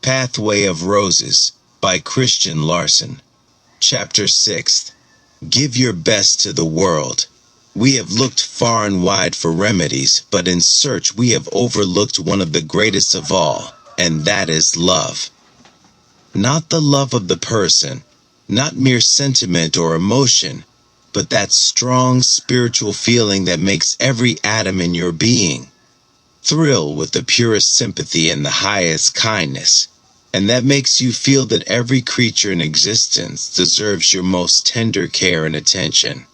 Pathway of Roses by Christian Larson. Chapter 6. Give your best to the world. We have looked far and wide for remedies, but in search we have overlooked one of the greatest of all, and that is love. Not the love of the person, not mere sentiment or emotion, but that strong spiritual feeling that makes every atom in your being thrill with the purest sympathy and the highest kindness, and that makes you feel that every creature in existence deserves your most tender care and attention.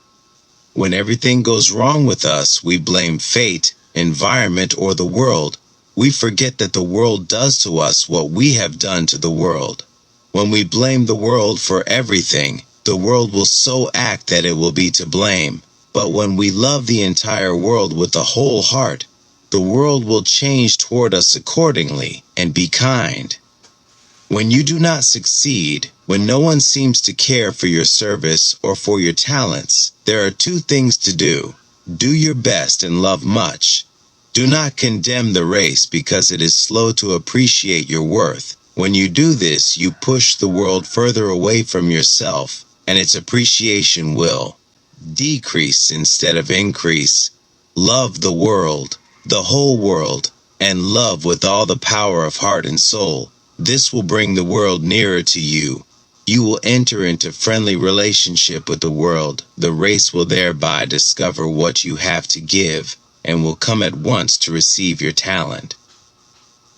When everything goes wrong with us, we blame fate, environment, or the world. We forget that the world does to us what we have done to the world. When we blame the world for everything, the world will so act that it will be to blame. But when we love the entire world with a whole heart, the world will change toward us accordingly and be kind. When you do not succeed, when no one seems to care for your service or for your talents, there are two things to do. Do your best and love much. Do not condemn the race because it is slow to appreciate your worth. When you do this, you push the world further away from yourself, and its appreciation will decrease instead of increase. Love the world, the whole world, and love with all the power of heart and soul. This will bring the world nearer to you. You will enter into friendly relationship with the world. The race will thereby discover what you have to give, and will come at once to receive your talent.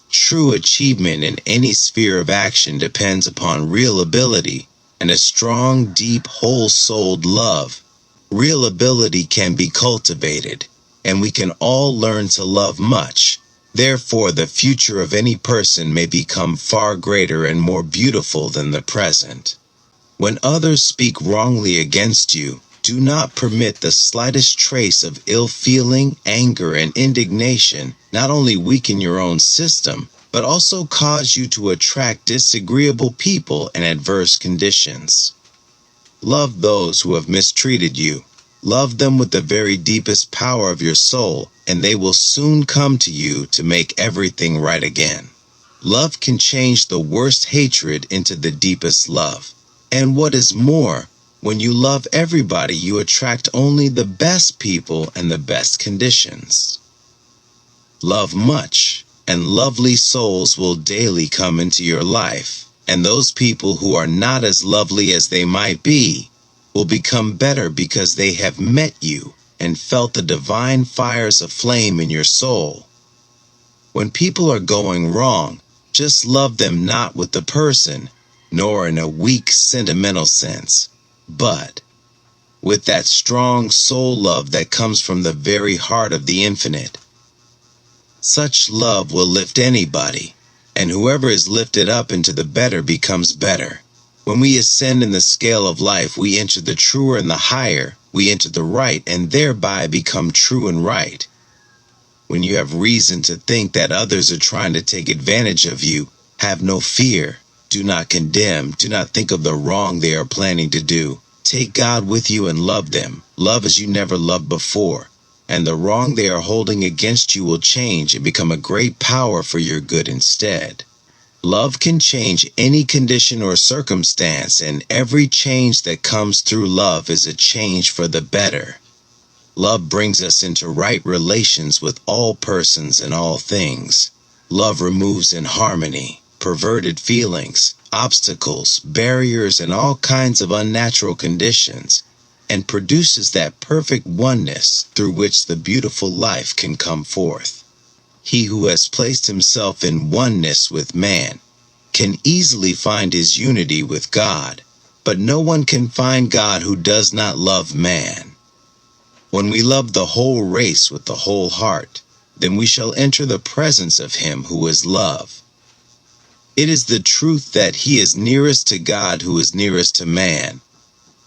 True achievement in any sphere of action depends upon real ability and a strong, deep, whole-souled love. Real ability can be cultivated, and we can all learn to love much. Therefore, the future of any person may become far greater and more beautiful than the present. When others speak wrongly against you, do not permit the slightest trace of ill feeling, anger, and indignation not only weaken your own system, but also cause you to attract disagreeable people and adverse conditions. Love those who have mistreated you. Love them with the very deepest power of your soul, and they will soon come to you to make everything right again. Love can change the worst hatred into the deepest love. And what is more, when you love everybody, you attract only the best people and the best conditions. Love much, and lovely souls will daily come into your life, and those people who are not as lovely as they might be will become better because they have met you and felt the divine fires aflame in your soul. When people are going wrong, just love them not with the person, nor in a weak, sentimental sense, but with that strong soul love that comes from the very heart of the infinite. Such love will lift anybody, and whoever is lifted up into the better becomes better. When we ascend in the scale of life, we enter the truer and the higher, we enter the right and thereby become true and right. When you have reason to think that others are trying to take advantage of you, have no fear. Do not condemn. Do not think of the wrong they are planning to do. Take God with you and love them. Love as you never loved before. And the wrong they are holding against you will change and become a great power for your good instead. Love can change any condition or circumstance, and every change that comes through love is a change for the better. Love brings us into right relations with all persons and all things. Love removes inharmony, perverted feelings, obstacles, barriers, and all kinds of unnatural conditions, and produces that perfect oneness through which the beautiful life can come forth. He who has placed himself in oneness with man can easily find his unity with God, but no one can find God who does not love man. When we love the whole race with the whole heart, then we shall enter the presence of him who is love. It is the truth that he is nearest to God who is nearest to man,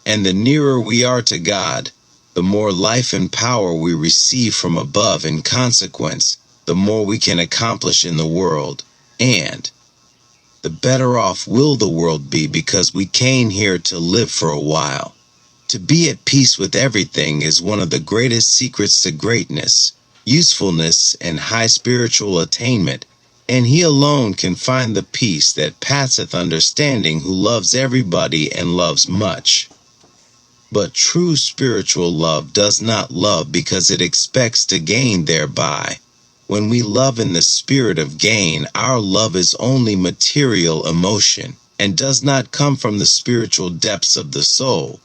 and the nearer we are to God, the more life and power we receive from above. In consequence, the more we can accomplish in the world, and the better off will the world be because we came here to live for a while. To be at peace with everything is one of the greatest secrets to greatness, usefulness, and high spiritual attainment, and he alone can find the peace that passeth understanding, who loves everybody and loves much. But true spiritual love does not love because it expects to gain thereby. When we love in the spirit of gain, our love is only material emotion, and does not come from the spiritual depths of the soul.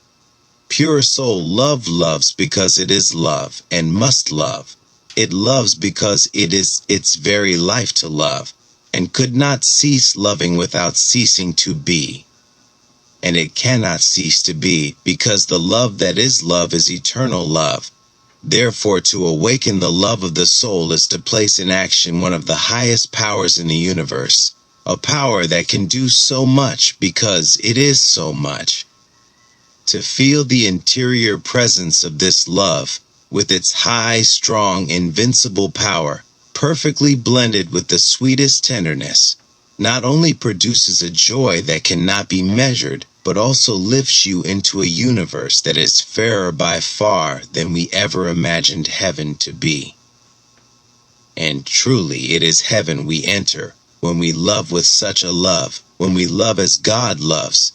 Pure soul love loves because it is love, and must love. It loves because it is its very life to love, and could not cease loving without ceasing to be. And it cannot cease to be, because the love that is love is eternal love. Therefore, to awaken the love of the soul is to place in action one of the highest powers in the universe, a power that can do so much because it is so much. To feel the interior presence of this love, with its high, strong, invincible power, perfectly blended with the sweetest tenderness, not only produces a joy that cannot be measured, but also lifts you into a universe that is fairer by far than we ever imagined heaven to be. And truly it is heaven we enter, when we love with such a love, when we love as God loves.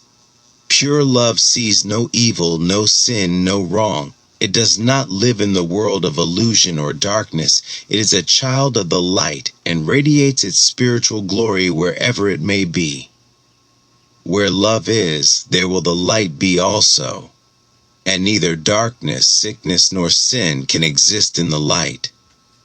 Pure love sees no evil, no sin, no wrong. It does not live in the world of illusion or darkness. It is a child of the light, and radiates its spiritual glory wherever it may be. Where love is, there will the light be also. And neither darkness, sickness, nor sin can exist in the light.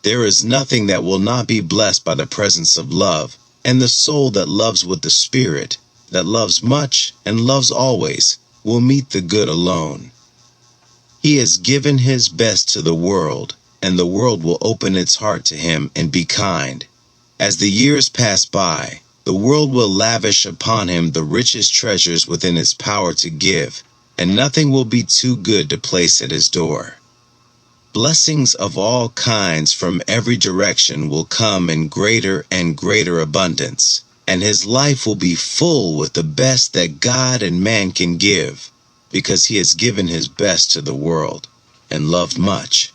There is nothing that will not be blessed by the presence of love, and the soul that loves with the Spirit, that loves much and loves always, will meet the good alone. He has given his best to the world, and the world will open its heart to him and be kind. As the years pass by, the world will lavish upon him the richest treasures within its power to give, and nothing will be too good to place at his door. Blessings of all kinds from every direction will come in greater and greater abundance, and his life will be full with the best that God and man can give, because he has given his best to the world, and loved much.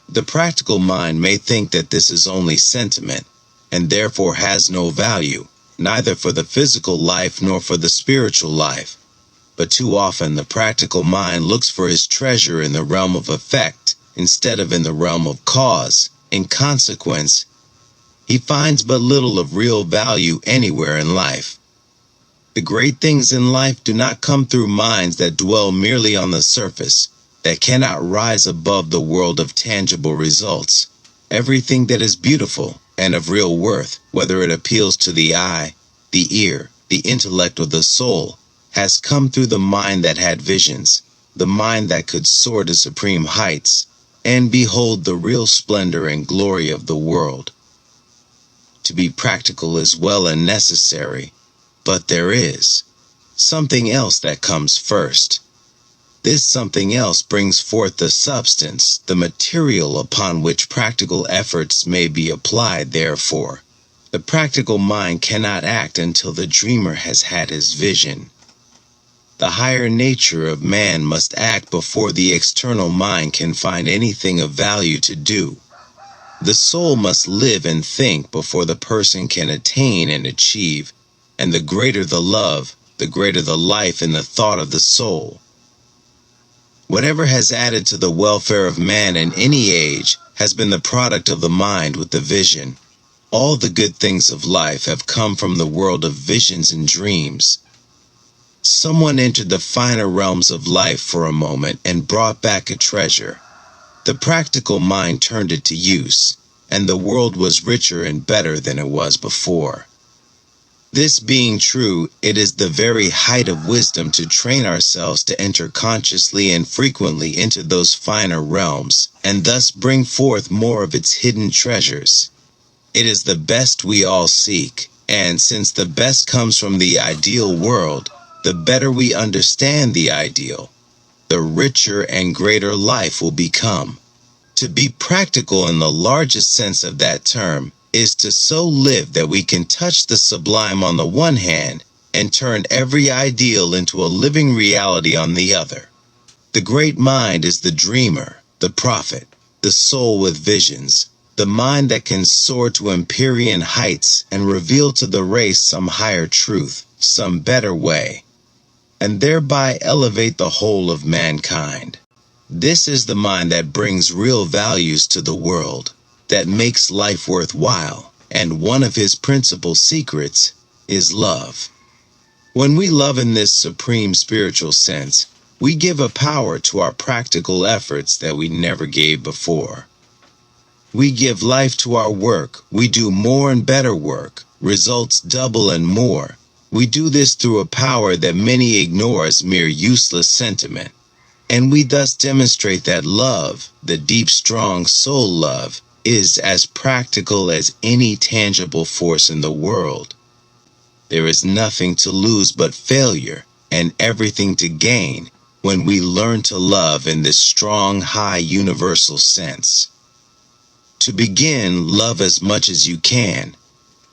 The practical mind may think that this is only sentiment, and therefore has no value, neither for the physical life nor for the spiritual life. But too often the practical mind looks for his treasure in the realm of effect, instead of in the realm of cause. In consequence, he finds but little of real value anywhere in life. The great things in life do not come through minds that dwell merely on the surface, that cannot rise above the world of tangible results. Everything that is beautiful and of real worth, whether it appeals to the eye, the ear, the intellect, or the soul, has come through the mind that had visions, the mind that could soar to supreme heights, and behold the real splendor and glory of the world. To be practical is well and necessary, but there is something else that comes first. This something else brings forth the substance, the material upon which practical efforts may be applied. Therefore, the practical mind cannot act until the dreamer has had his vision. The higher nature of man must act before the external mind can find anything of value to do. The soul must live and think before the person can attain and achieve, and the greater the love, the greater the life in the thought of the soul. Whatever has added to the welfare of man in any age has been the product of the mind with the vision. All the good things of life have come from the world of visions and dreams. Someone entered the finer realms of life for a moment and brought back a treasure. The practical mind turned it to use, and the world was richer and better than it was before. This being true, it is the very height of wisdom to train ourselves to enter consciously and frequently into those finer realms, and thus bring forth more of its hidden treasures. It is the best we all seek, and since the best comes from the ideal world, the better we understand the ideal, the richer and greater life will become. To be practical in the largest sense of that term is to so live that we can touch the sublime on the one hand and turn every ideal into a living reality on the other. The great mind is the dreamer, the prophet, the soul with visions. the mind that can soar to empyrean heights and reveal to the race some higher truth, some better way, and thereby elevate the whole of mankind. This is the mind that brings real values to the world, that makes life worthwhile, and one of his principal secrets is love. When we love in this supreme spiritual sense, we give a power to our practical efforts that we never gave before. We give life to our work, we do more and better work, results double and more. We do this through a power that many ignore as mere useless sentiment. And we thus demonstrate that love, the deep strong soul love, is as practical as any tangible force in the world. There is nothing to lose but failure, and everything to gain, when we learn to love in this strong, high, universal sense. To begin, love as much as you can.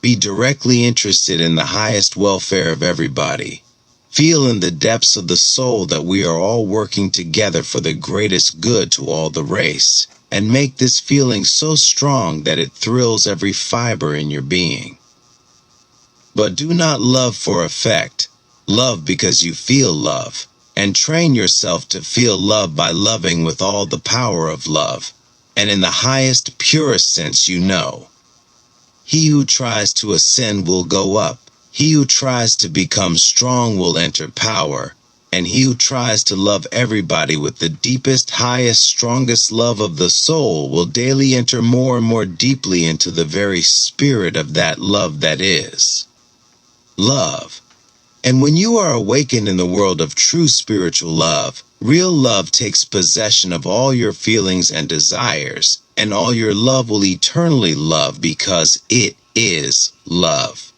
Be directly interested in the highest welfare of everybody. Feel in the depths of the soul that we are all working together for the greatest good to all the race, and make this feeling so strong that it thrills every fiber in your being. But do not love for effect. Love because you feel love, and train yourself to feel love by loving with all the power of love, and in the highest, purest sense you know. He who tries to ascend will go up. He who tries to become strong will enter power, and he who tries to love everybody with the deepest, highest, strongest love of the soul will daily enter more and more deeply into the very spirit of that love that is love. And when you are awakened in the world of true spiritual love, real love takes possession of all your feelings and desires, and all your love will eternally love because it is love.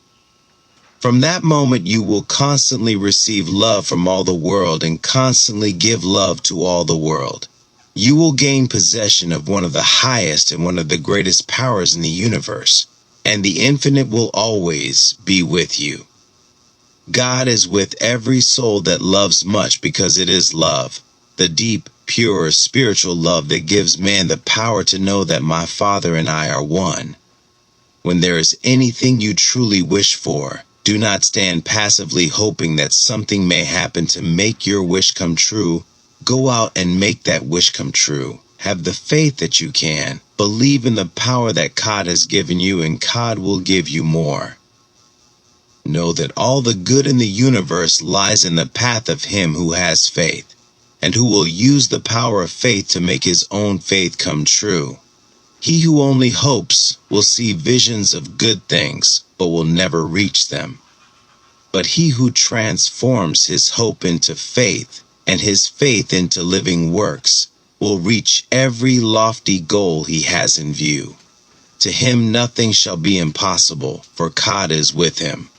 From that moment you will constantly receive love from all the world and constantly give love to all the world. You will gain possession of one of the highest and one of the greatest powers in the universe, and the infinite will always be with you. God is with every soul that loves much because it is love, the deep, pure, spiritual love that gives man the power to know that my Father and I are one. When there is anything you truly wish for, do not stand passively hoping that something may happen to make your wish come true. Go out and make that wish come true. Have the faith that you can. Believe in the power that God has given you, and God will give you more. Know that all the good in the universe lies in the path of him who has faith, and who will use the power of faith to make his own faith come true. He who only hopes will see visions of good things, but will never reach them. But he who transforms his hope into faith, and his faith into living works, will reach every lofty goal he has in view. To him nothing shall be impossible, for God is with him.